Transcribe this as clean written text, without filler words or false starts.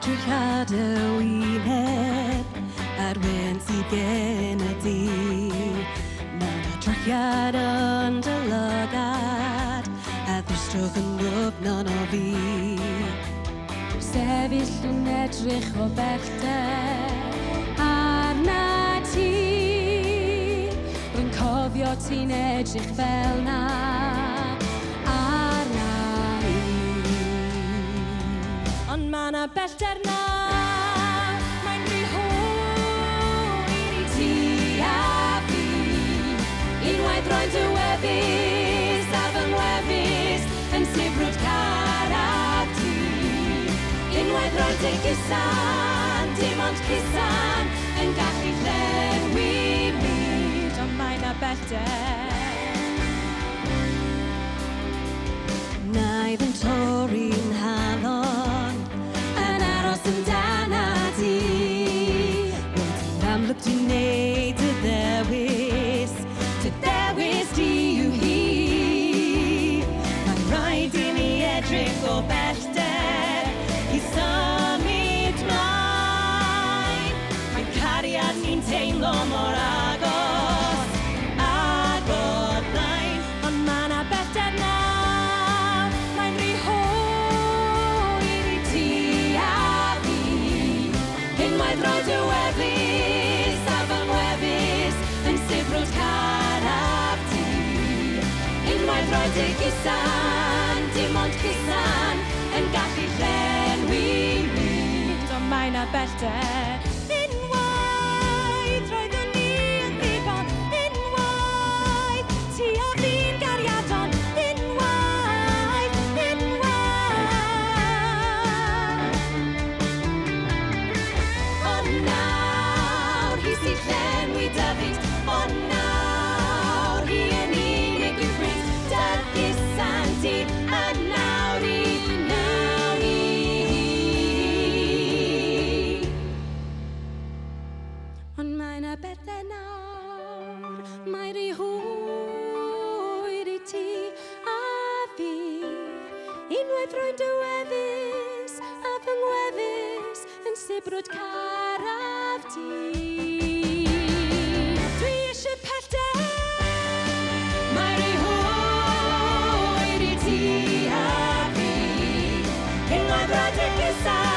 edrych ar dy wyneb a'r wyn sydd gen y di. Mae'n adrachiad yn dy lygad a ddrysdwch yn gwfnon o fi. Sefyll yn edrych o bellter arna ti. Rwy'n cofio ti'n edrych fel na arna i. Ond ma' 'na bellter na, mae'n rhy hwyr i ti a fi. Unwaith roi'n dy wefus a fy ngwefus yn sibrwd caraf ti. Unwaith roi'n dy gysan, dim ond cysan yn gallu llenwi byd. Ond mae 'na bellter. Naidd yn torri'n halon yn aros yn dan a di. Roedd yn amlwg ti'n neud dy ddewis di yw hi. Mae'n rhaid i ni edrych o bellter i symud mlaen. Mae'n cariad ni'n teimlo mor agos ag o blaen. Ond ma' 'na bellter nawr, mae'n rhy hwyr i ti a fi. Unwaith roedd dy wefus a fy ngwefus yn sibrwd caraf ti. Unwaith roedd dy gysan, dim ond cysan yn gallu llenwi byd. Ond mae 'na bellter. Unwaith roeddwn ni yn ddigon, unwaith ti a fi'n gariadon, unwaith. Ond nawr hi sy'n llenwi dy fyd. Ond nawr hi yn unig yw Grist. Dy gysan ti yn nawr i hi. Ond mae 'na bellter nawr, mae'n rhy hwyr i ti a fi. Unwaith roi'n dy wefus a fy ngwefus yn sibrwd caraf ti. Dwi isie pellter. Mae rhy hwyr i ti a fi. Unwaith roedd dy gysan